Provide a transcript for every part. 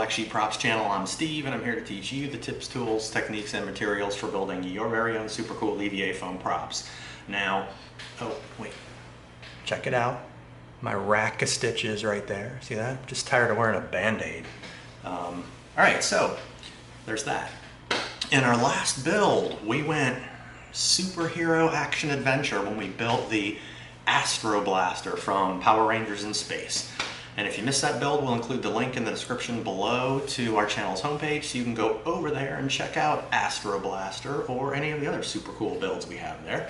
Black Sheep Props channel. I'm Steve and I'm here to teach you the tips, tools, techniques, and materials for building your very own super cool EVA foam props. Now, oh wait, check it out. My rack of stitches right there. See that? I'm just tired of wearing a band-aid. Alright, so there's that. In our last build, we went superhero action adventure when we built the Astro Blaster from Power Rangers in Space. And if you missed that build, we'll include the link in the description below to our channel's homepage, so you can go over there and check out Astro Blaster or any of the other super cool builds we have there.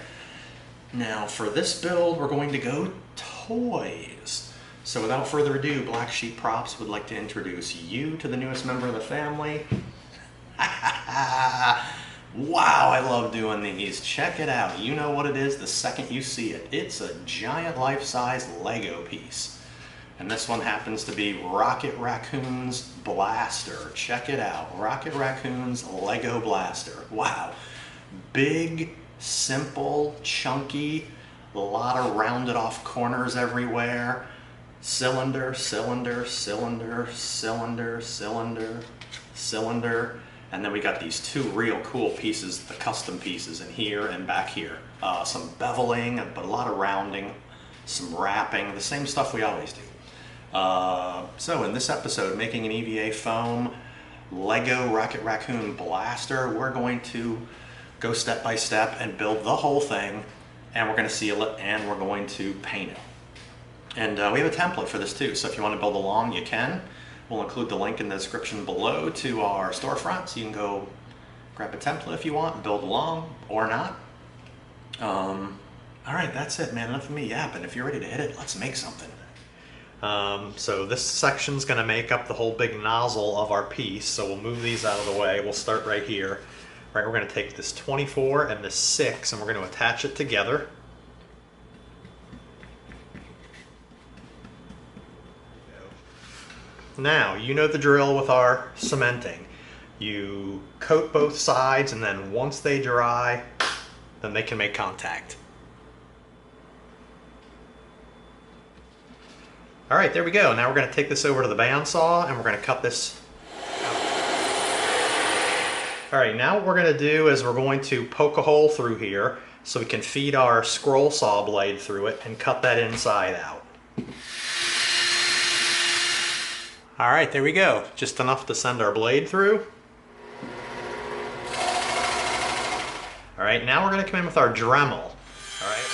Now for this build, we're going to go toys. So without further ado, Black Sheep Props would like to introduce you to the newest member of the family. Wow, I love doing these. Check it out. You know what it is the second you see it. It's a giant life-size Lego piece. And this one happens to be Rocket Raccoon's Blaster. Check it out. Rocket Raccoon's Lego Blaster. Wow. Big, simple, chunky, a lot of rounded off corners everywhere. Cylinder, cylinder, cylinder, cylinder, cylinder, cylinder. And then we got these two real cool pieces, the custom pieces in here and back here. Some beveling, but a lot of rounding, some wrapping, the same stuff we always do. So in this episode, making an EVA foam Lego Rocket Raccoon Blaster, we're going to go step by step and build the whole thing, and we're going to seal it, and we're going to paint it. And we have a template for this too, so if you want to build along, you can. We'll include the link in the description below to our storefront, so you can go grab a template if you want, build along or not. Alright, that's it, man. Enough of me yapping. If you're ready to hit it, let's make something. So this section's going to make up the whole big nozzle of our piece, so we'll move these out of the way. We'll start right here. Right, we're going to take this 24 and this 6 and we're going to attach it together. Now, you know the drill with our cementing. You coat both sides, and then once they dry, then they can make contact. All right, there we go. Now we're going to take this over to the bandsaw and we're going to cut this out. All right, now what we're going to do is we're going to poke a hole through here so we can feed our scroll saw blade through it and cut that inside out. All right, there we go. Just enough to send our blade through. All right, now we're going to come in with our Dremel. All right.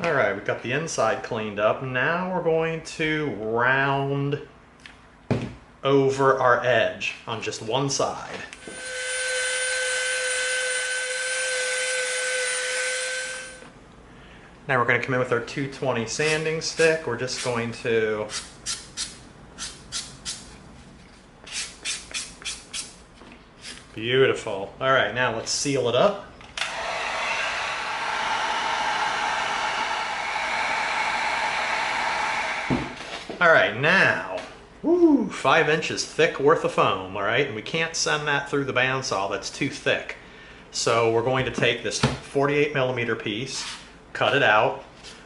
All right, we've got the inside cleaned up. Now we're going to round over our edge on just one side. Now we're going to come in with our 220 sanding stick. We're just going to beautiful. All right, now let's seal it up. All right, now, 5 inches thick worth of foam, all right? And we can't send that through the bandsaw, that's too thick. So we're going to take this 48 millimeter piece, cut it out.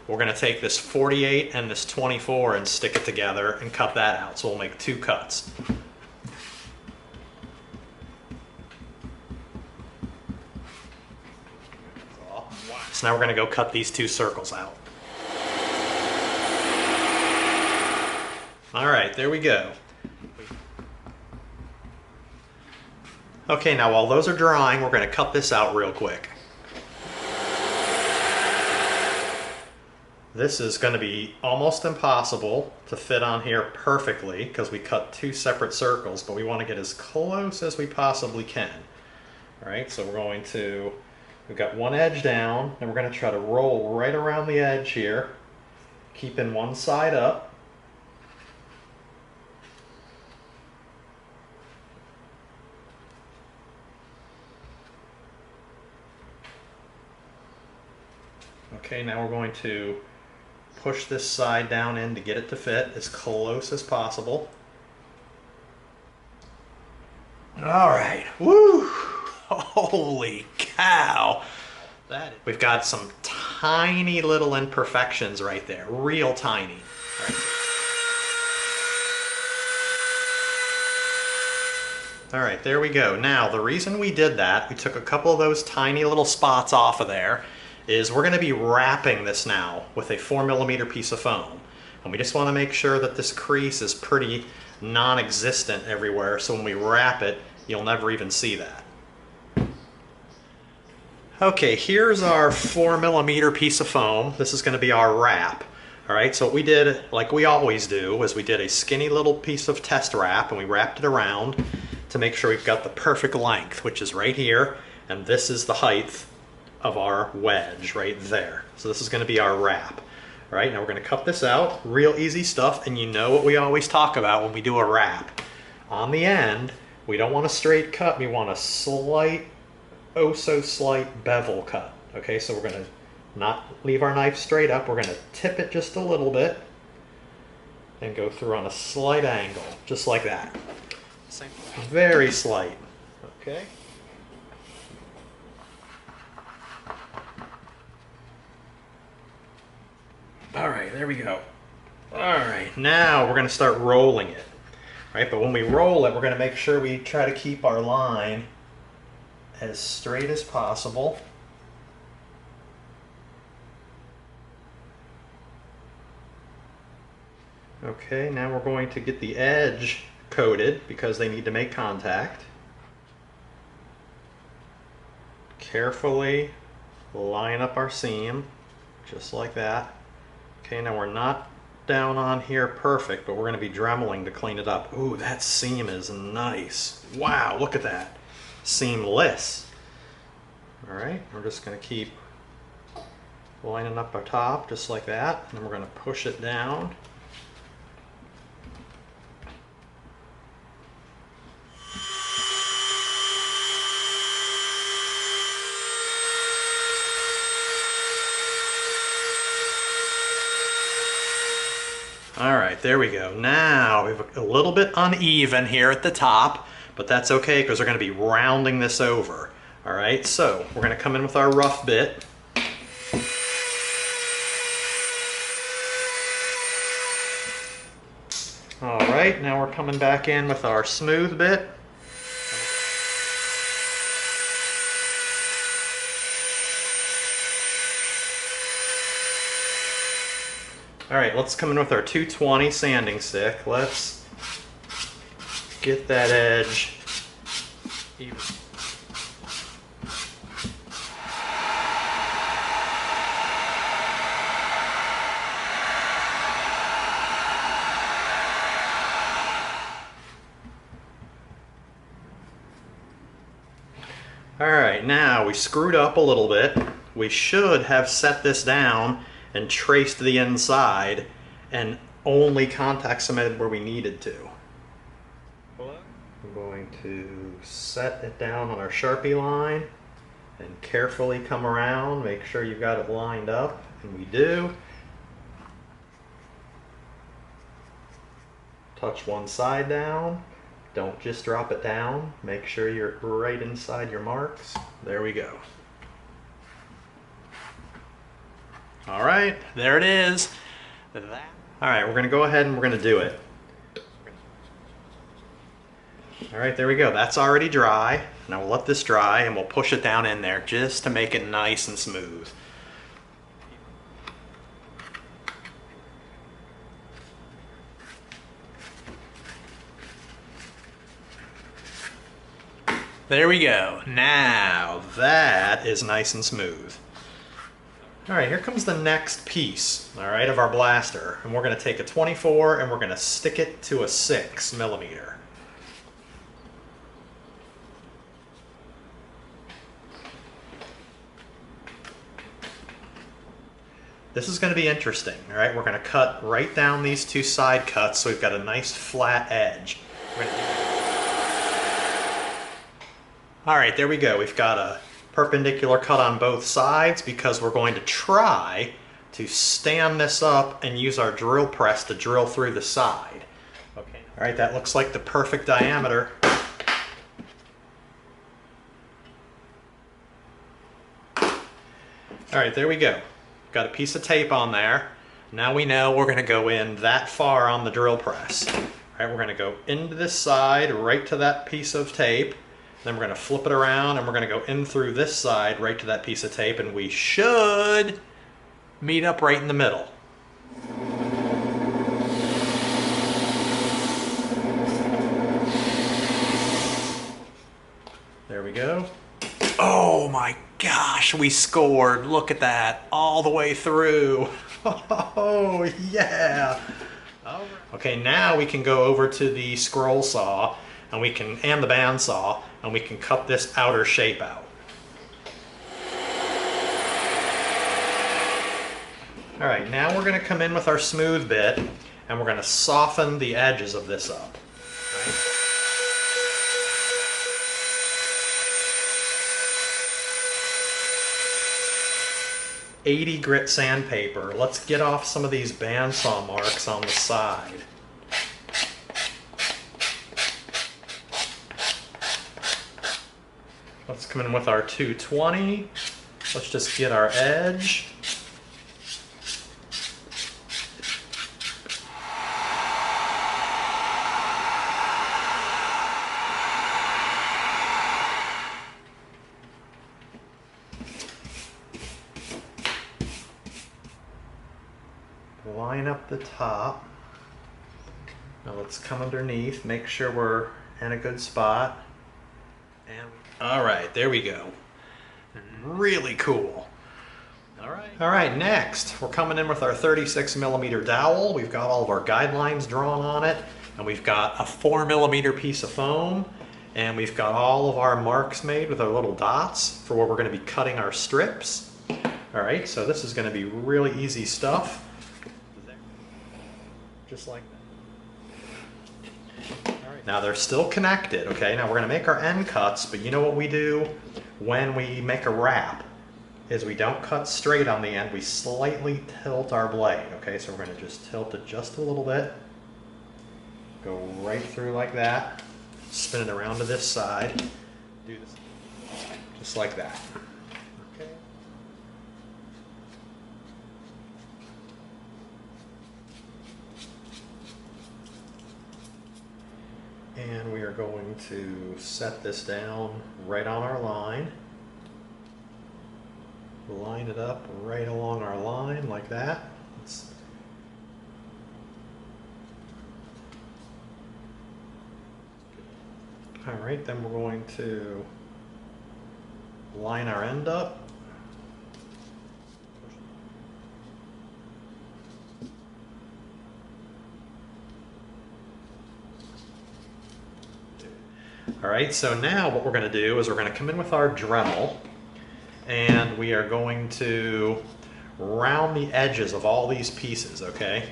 We're going to take this 48 and this 24 and stick it together and cut that out. So we'll make 2 cuts. So now we're going to go cut these 2 circles out. All right, there we go. Okay, now while those are drying, we're going to cut this out real quick. This is going to be almost impossible to fit on here perfectly because we cut 2 separate circles, but we want to get as close as we possibly can. All right, so we've got one edge down, and we're going to try to roll right around the edge here, keeping one side up. Okay, now we're going to push this side down in to get it to fit as close as possible. All right, woo! Holy cow! We've got some tiny little imperfections right there, real tiny. All right, there we go. Now, the reason we did that, we took a couple of those tiny little spots off of there, is we're gonna be wrapping this now with a 4mm piece of foam. And we just wanna make sure that this crease is pretty non-existent everywhere, so when we wrap it, you'll never even see that. Okay, here's our 4mm piece of foam. This is gonna be our wrap. All right, so what we did, like we always do, is we did a skinny little piece of test wrap and we wrapped it around to make sure we've got the perfect length, which is right here, and this is the height of our wedge right there. So this is going to be our wrap. All right, now we're going to cut this out. Real easy stuff, and you know what we always talk about when we do a wrap. On the end, we don't want a straight cut, we want a slight, oh so slight bevel cut. Okay, so we're going to not leave our knife straight up, we're going to tip it just a little bit and go through on a slight angle, just like that. Very slight, okay? All right, there we go. All right, now we're gonna start rolling it. All right, but when we roll it, we're gonna make sure we try to keep our line as straight as possible. Okay, now we're going to get the edge coated because they need to make contact. Carefully line up our seam, just like that. Okay, now we're not down on here perfect, but we're going to be dremeling to clean it up. Ooh, that seam is nice. Wow, look at that. Seamless. All right, we're just going to keep lining up our top just like that, and then we're going to push it down. All right, there we go. Now we have a little bit uneven here at the top, but that's okay because we're going to be rounding this over. All right, so we're going to come in with our rough bit. All right, now we're coming back in with our smooth bit. All right, let's come in with our 220 sanding stick. Let's get that edge even. All right, now we screwed up a little bit. We should have set this down and traced the inside and only contact cemented where we needed to. I'm going to set it down on our Sharpie line and carefully come around, make sure you've got it lined up, and we do. Touch one side down, don't just drop it down, make sure you're right inside your marks. There we go. All right, there it is. All right, we're gonna go ahead and we're gonna do it. All right, there we go. That's already dry. Now we'll let this dry and we'll push it down in there just to make it nice and smooth. There we go. Now that is nice and smooth. All right, here comes the next piece, all right, of our blaster. And we're gonna take a 24 and we're gonna stick it to a 6mm. This is gonna be interesting, all right? We're gonna cut right down these two side cuts so we've got a nice flat edge. All right, there we go. We've got a perpendicular cut on both sides because we're going to try to stand this up and use our drill press to drill through the side. Okay. All right, that looks like the perfect diameter. All right, there we go. got a piece of tape on there. Now we know we're going to go in that far on the drill press. All right, we're going to go into this side right to that piece of tape. Then we're going to flip it around and we're going to go in through this side right to that piece of tape, and we should meet up right in the middle. There we go. Oh my gosh, we scored. Look at that, all the way through. Oh yeah. All right. Okay, now we can go over to the scroll saw and the band saw, and we can cut this outer shape out. All right, now we're going to come in with our smooth bit and we're going to soften the edges of this up. Right? 80 grit sandpaper. Let's get off some of these bandsaw marks on the side. Let's come in with our 220. Let's just get our edge. Line up the top. Now let's come underneath, make sure we're in a good spot. And all right, there we go. Really cool. All right, next we're coming in with our 36mm dowel. We've got all of our guidelines drawn on it, and we've got a 4mm piece of foam, and we've got all of our marks made with our little dots for where we're going to be cutting our strips. All right, so this is going to be really easy stuff. Just like that. All right. Now they're still connected, okay? Now we're going to make our end cuts, but you know what we do when we make a wrap is we don't cut straight on the end, we slightly tilt our blade, okay? So we're going to just tilt it just a little bit, go right through like that, spin it around to this side, do this just like that. Okay. And we are going to set this down right on our line. Line it up right along our line like that. All right, then we're going to line our end up. All right, so now what we're going to do is we're going to come in with our Dremel, and we are going to round the edges of all these pieces, okay?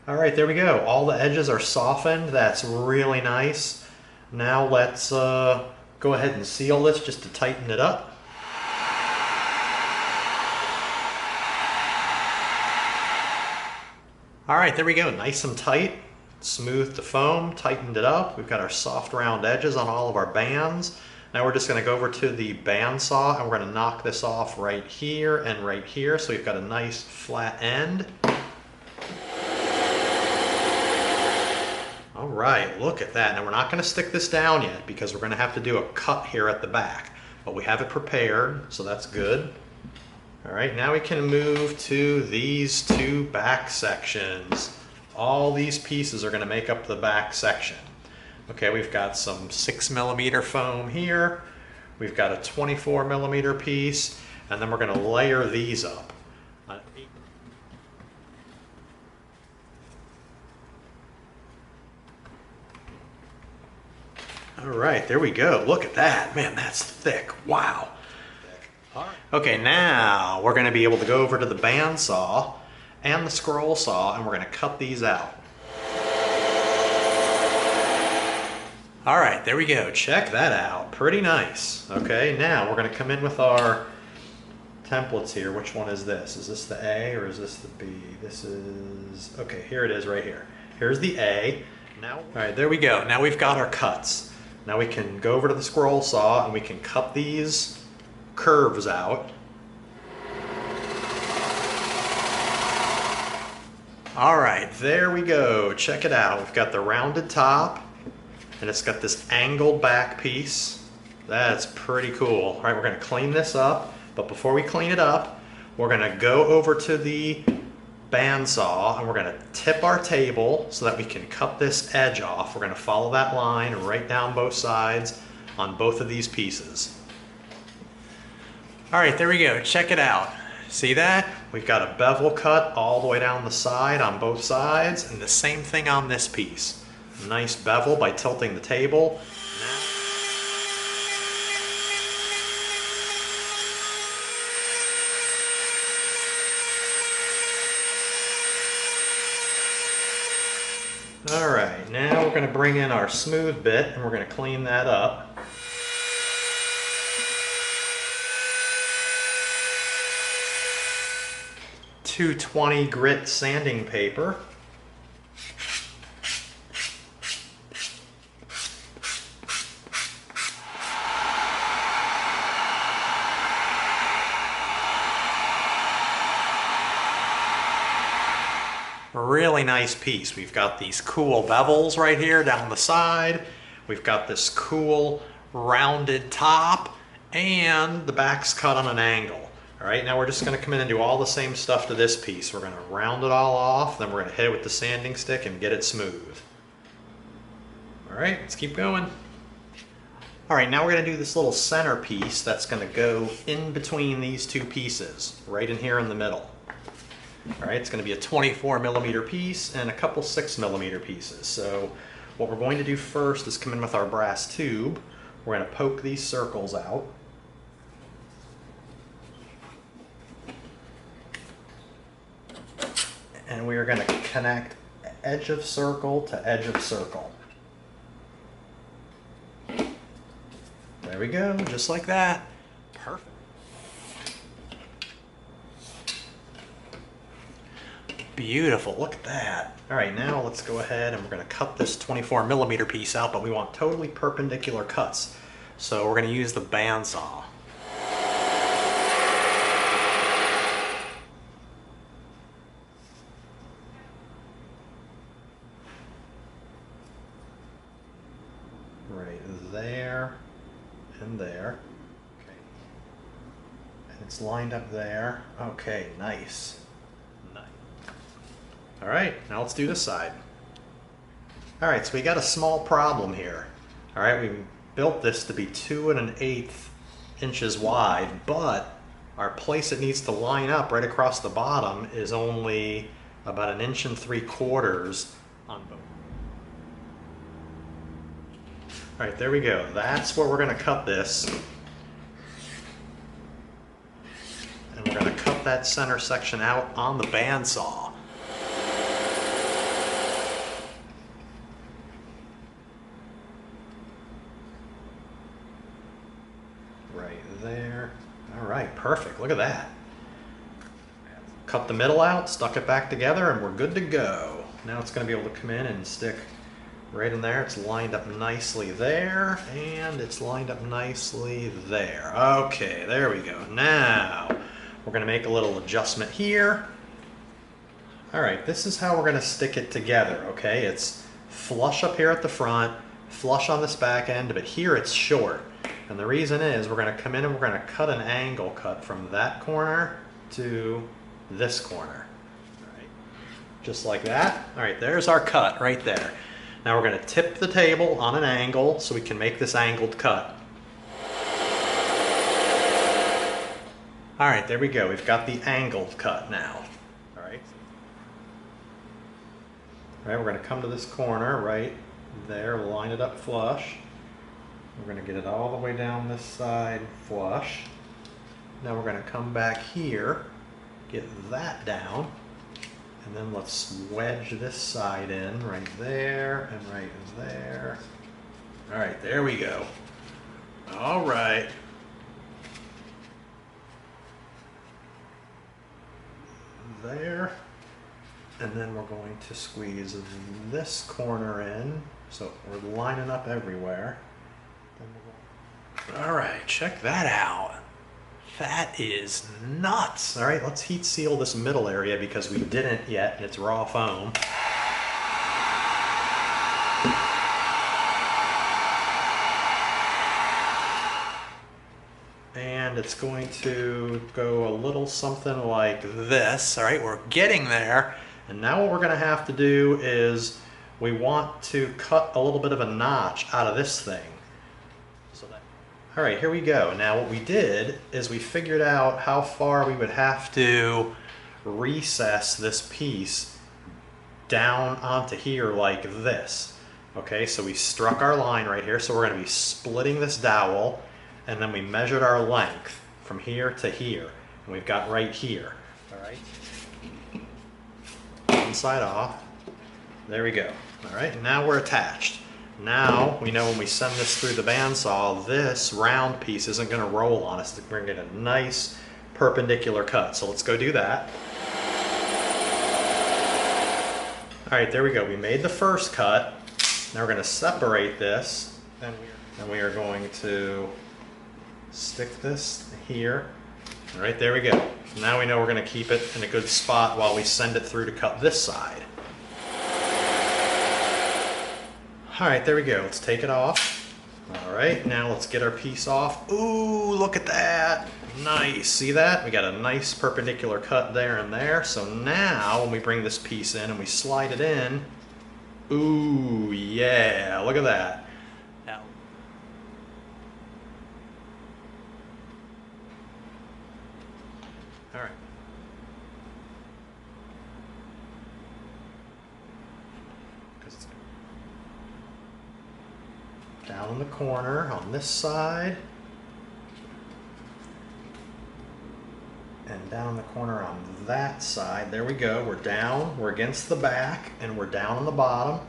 All right, there we go. All the edges are softened. That's really nice. Now let's go ahead and seal this just to tighten it up. All right, there we go, nice and tight. Smoothed the foam, tightened it up. We've got our soft round edges on all of our bands. Now we're just gonna go over to the bandsaw and we're gonna knock this off right here and right here, so we've got a nice flat end. All right, look at that. Now we're not gonna stick this down yet because we're gonna have to do a cut here at the back, but we have it prepared, so that's good. All right, now we can move to these two back sections. All these pieces are going to make up the back section. Okay, we've got some 6mm foam here. We've got a 24mm piece, and then we're going to layer these up. All right, there we go. Look at that. Man, that's thick. Wow. Okay, now we're going to be able to go over to the bandsaw and the scroll saw, and we're going to cut these out. All right, there we go. Check that out. Pretty nice. Okay, now we're going to come in with our templates here. Which one is this? Is this the A or is this the B? This is, okay, here it is right here. Here's the A, Now, all right, there we go. Now we've got our cuts. Now we can go over to the scroll saw and we can cut these curves out. All right, there we go. Check it out. We've got the rounded top and it's got this angled back piece. That's pretty cool. All right, we're gonna clean this up, but before we clean it up, we're gonna go over to the bandsaw and we're gonna tip our table so that we can cut this edge off. We're gonna follow that line right down both sides on both of these pieces. All right, there we go. Check it out. See that? We've got a bevel cut all the way down the side on both sides, and the same thing on this piece. Nice bevel by tilting the table. All right, now we're going to bring in our smooth bit and we're going to clean that up. .220 grit sanding paper. Really nice piece. We've got these cool bevels right here down the side. We've got this cool rounded top and the back's cut on an angle. All right, now we're just going to come in and do all the same stuff to this piece. We're going to round it all off, then we're going to hit it with the sanding stick and get it smooth. All right, let's keep going. All right, now we're going to do this little center piece that's going to go in between these two pieces, right in here in the middle. All right, it's going to be a 24mm piece and a couple 6mm pieces. So what we're going to do first is come in with our brass tube. We're going to poke these circles out. And we are going to connect edge of circle to edge of circle. There we go, just like that. Perfect. Beautiful, look at that. All right, now let's go ahead and we're going to cut this 24mm piece out, but we want totally perpendicular cuts. So we're going to use the bandsaw. Right there and there. Okay. And it's lined up there. Okay, nice. All right, now let's do this side. All right, so we got a small problem here. All right, we built this to be 2 1/8 inches wide, but our place it needs to line up right across the bottom is only about 1 3/4 inches on both. All right, there we go. That's where we're gonna cut this. And we're gonna cut that center section out on the bandsaw. Right there. All right, perfect. Look at that. Cut the middle out, stuck it back together, and we're good to go. Now it's going to be able to come in and stick right in there. It's lined up nicely there, and it's lined up nicely there. Okay, there we go. Now we're going to make a little adjustment here. All right, this is how we're going to stick it together, okay? It's flush up here at the front, flush on this back end, but here it's short. And the reason is we're going to come in and we're going to cut an angle cut from that corner to this corner. All right. Just like that. All right, there's our cut right there. Now we're going to tip the table on an angle so we can make this angled cut. All right, there we go. We've got the angled cut now. All right. All right, we're going to come to this corner right there, line it up flush. We're going to get it all the way down this side flush. Now we're going to come back here, get that down, and then let's wedge this side in right there and right there. All right, there we go. All right. There. And then we're going to squeeze this corner in, so we're lining up everywhere. All right, check that out. That is nuts. All right, let's heat seal this middle area because we didn't yet, and it's raw foam. And it's going to go a little something like this. All right, we're getting there. And now what we're gonna have to do is we want to cut a little bit of a notch out of this thing. All right, here we go. Now what we did is we figured out how far we would have to recess this piece down onto here like this. Okay, so we struck our line right here. So we're gonna be splitting this dowel, and then we measured our length from here to here. And we've got right here, all right? One side off, there we go. All right, now we're attached. Now we know when we send this through the bandsaw, this round piece isn't gonna roll on us. We're gonna get a nice perpendicular cut. So let's go do that. All right, there we go. We made the first cut. Now we're gonna separate this, and we are going to stick this here. All right, there we go. Now we know we're gonna keep it in a good spot while we send it through to cut this side. All right, there we go. Let's take it off. All right, now let's get our piece off. Ooh, look at that. Nice. See that? We got a nice perpendicular cut there and there. So now when we bring this piece in and we slide it in, ooh, yeah, look at that. Now, all right. Down in the corner on this side, and down in the corner on that side. There we go. We're down, we're against the back, and we're down on the bottom.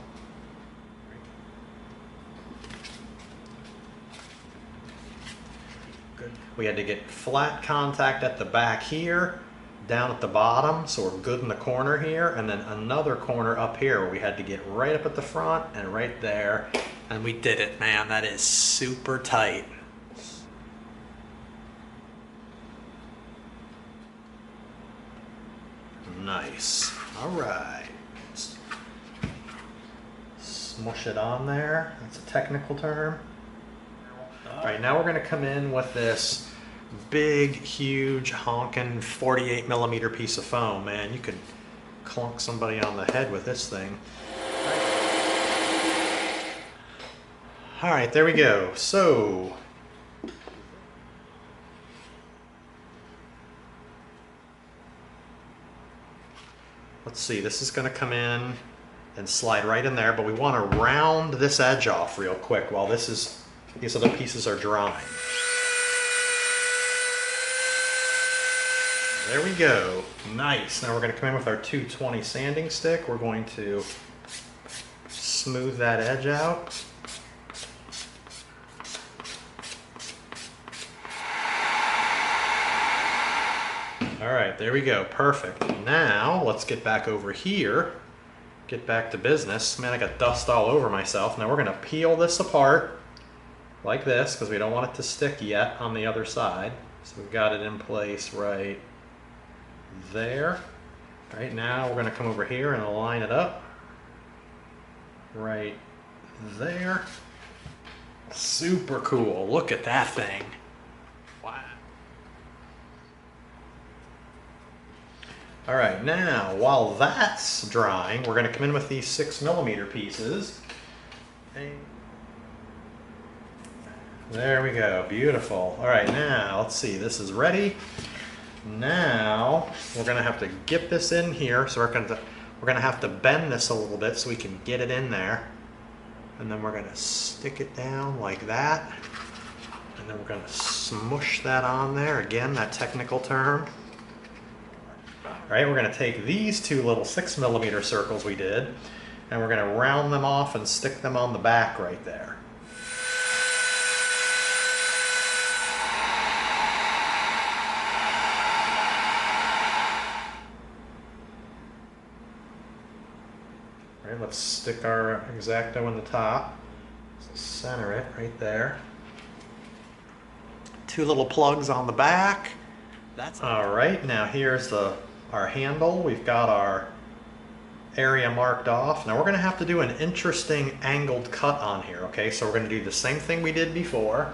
Good. We had to get flat contact at the back here, down at the bottom, so we're good in the corner here, and then another corner up here where we had to get right up at the front and right there. And we did it, man. That is super tight. Nice. All right. Smush it on there. That's a technical term. All right, now we're going to come in with this big, huge, honking 48 millimeter piece of foam. Man, you could clunk somebody on the head with this thing. All right, there we go. So, let's see, this is gonna come in and slide right in there, but we wanna round this edge off real quick while these other pieces are drying. There we go, nice. Now we're gonna come in with our 220 sanding stick. We're going to smooth that edge out. All right, there we go, perfect. Now, let's get back over here, get back to business. Man, I got dust all over myself. Now we're gonna peel this apart like this because we don't want it to stick yet on the other side. So we've got it in place right there. All right, now we're gonna come over here and line it up right there. Super cool, look at that thing. Wow. All right, now while that's drying, we're gonna come in with these 6 millimeter pieces. There we go, beautiful. All right, now let's see, this is ready. Now we're gonna have to get this in here, so we're gonna have to bend this a little bit so we can get it in there. And then we're gonna stick it down like that. And then we're gonna smush that on there. Again, that technical term. All right, we're gonna take these 2 little 6 millimeter circles we did, and we're gonna round them off and stick them on the back right there. let's stick our X-Acto in the top. So center it right there. 2 little plugs on the back. That's all right. Now here's our handle. We've got our area marked off. Now we're going to have to do an interesting angled cut on here, okay? So we're going to do the same thing we did before.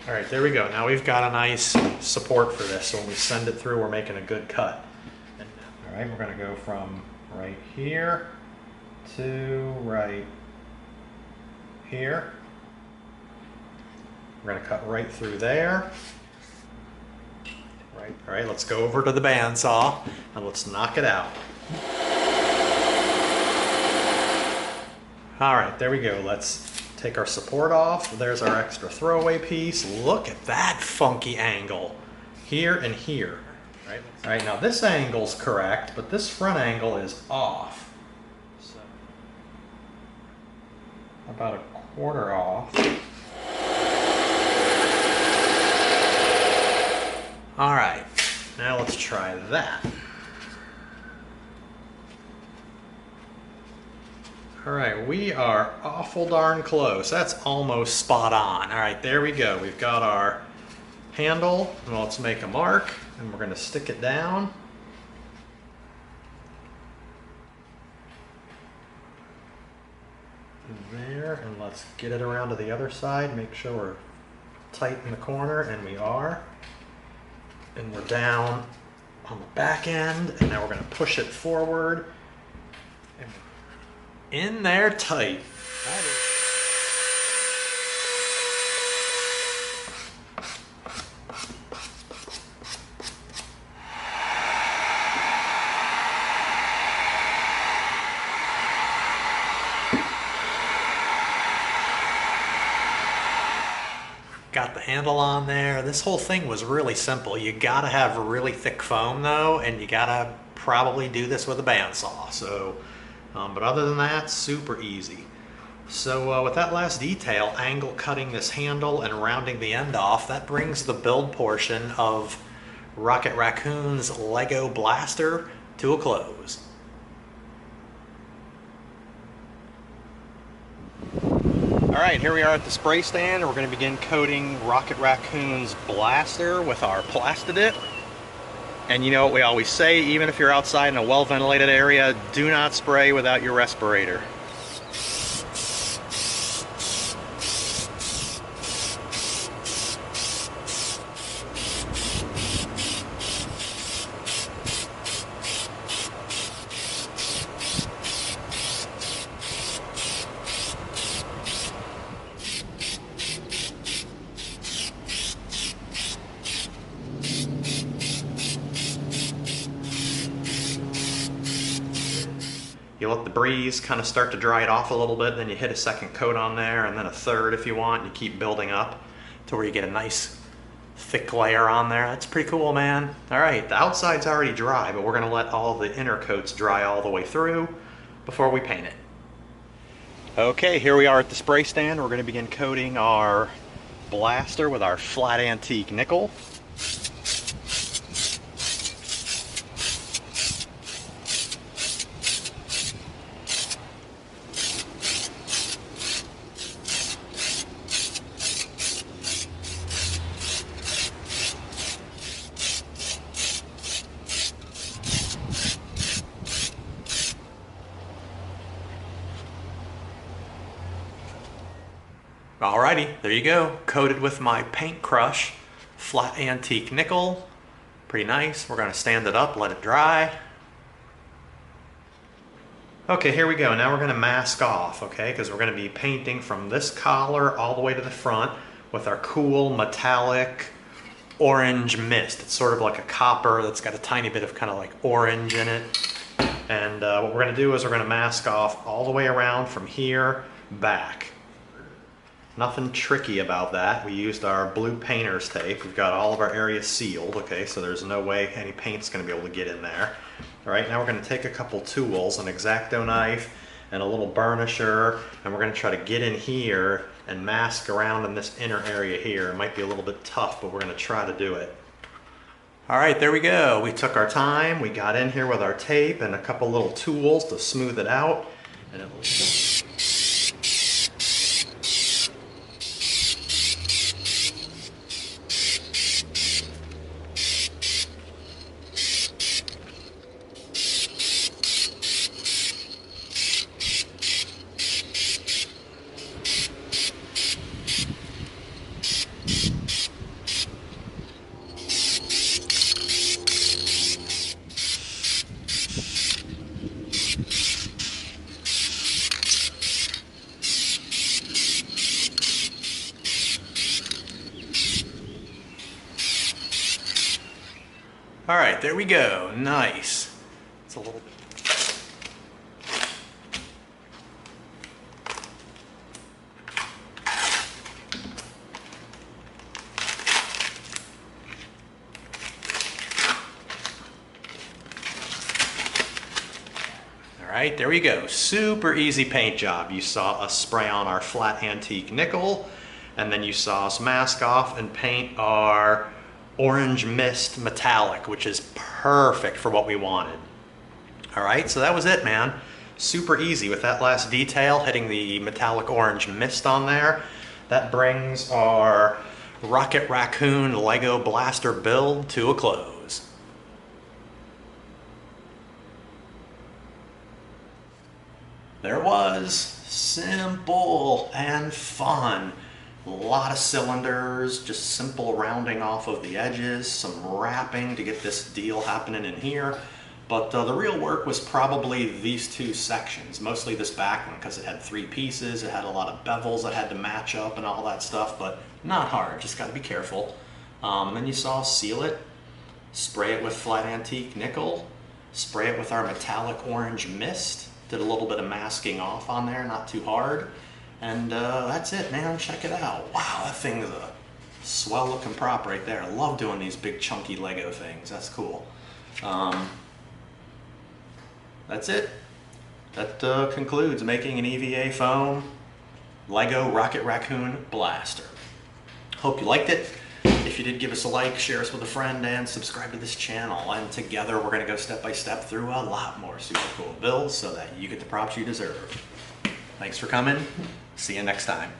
All right, there we go. Now we've got a nice support for this, so when we send it through, we're making a good cut. All right, we're going to go from right here to right here. We're going to cut right through there. Right. All right, let's go over to the bandsaw and let's knock it out. All right, there we go. Let's take our support off. There's our extra throwaway piece. Look at that funky angle here and here. All right, now this angle's correct, but this front angle is off. So about 1/4 off. All right, now let's try that. All right, we are awful darn close. That's almost spot on. All right, there we go. We've got our handle. Well, let's make a mark, and we're gonna stick it down. There, and let's get it around to the other side. Make sure we're tight in the corner, and we are. And we're down on the back end, and now we're gonna push it forward. And in there tight. Got the handle on there. This whole thing was really simple. You gotta have really thick foam though, and you gotta probably do this with a bandsaw. So, but other than that, super easy. So with that last detail, angle cutting this handle and rounding the end off, that brings the build portion of Rocket Raccoon's Lego Blaster to a close. All right, here we are at the spray stand. We're going to begin coating Rocket Raccoon's blaster with our Plastidip. And you know what we always say, even if you're outside in a well-ventilated area, do not spray without your respirator. You let the breeze kind of start to dry it off a little bit, then you hit a second coat on there, and then a third if you want, and you keep building up to where you get a nice thick layer on there. That's pretty cool, man. All right, the outside's already dry, but we're gonna let all the inner coats dry all the way through before we paint it. Okay, here we are at the spray stand. We're gonna begin coating our blaster with our flat antique nickel. Alrighty, there you go. Coated with my Paint Crush flat antique nickel. Pretty nice. We're gonna stand it up, let it dry. Okay, here we go. Now we're gonna mask off, okay? Because we're gonna be painting from this collar all the way to the front with our cool metallic orange mist. It's sort of like a copper that's got a tiny bit of kind of like orange in it. And what we're gonna do is we're gonna mask off all the way around from here back. Nothing tricky about that. We used our blue painter's tape. We've got all of our areas sealed, okay, so there's no way any paint's gonna be able to get in there. All right, now we're gonna take a couple tools, an X-Acto knife and a little burnisher, and we're gonna try to get in here and mask around in this inner area here. It might be a little bit tough, but we're gonna try to do it. All right, there we go. We took our time, we got in here with our tape and a couple little tools to smooth it out. And it looks all right, there we go. Nice. It's a little. All right, there we go. Super easy paint job. You saw us spray on our flat antique nickel, and then you saw us mask off and paint our orange mist metallic, which is perfect for what we wanted. All right, so that was it, man. Super easy with that last detail, hitting the metallic orange mist on there. That brings our Rocket Raccoon Lego Blaster build to a close. There it was. Simple and fun. A lot of cylinders, just simple rounding off of the edges, some wrapping to get this deal happening in here. But the real work was probably these two sections, mostly this back one because it had 3 pieces, it had a lot of bevels that had to match up and all that stuff, but not hard, just got to be careful. Then you saw us seal it, spray it with flat antique nickel, spray it with our metallic orange mist, did a little bit of masking off on there, not too hard. And that's it, man. Check it out. Wow, that thing is a swell looking prop right there. I love doing these big chunky Lego things. That's cool. That's it. That concludes making an EVA foam Lego Rocket Raccoon Blaster. Hope you liked it. If you did, give us a like, share us with a friend, and subscribe to this channel. And together we're going to go step by step through a lot more super cool builds so that you get the props you deserve. Thanks for coming. See you next time.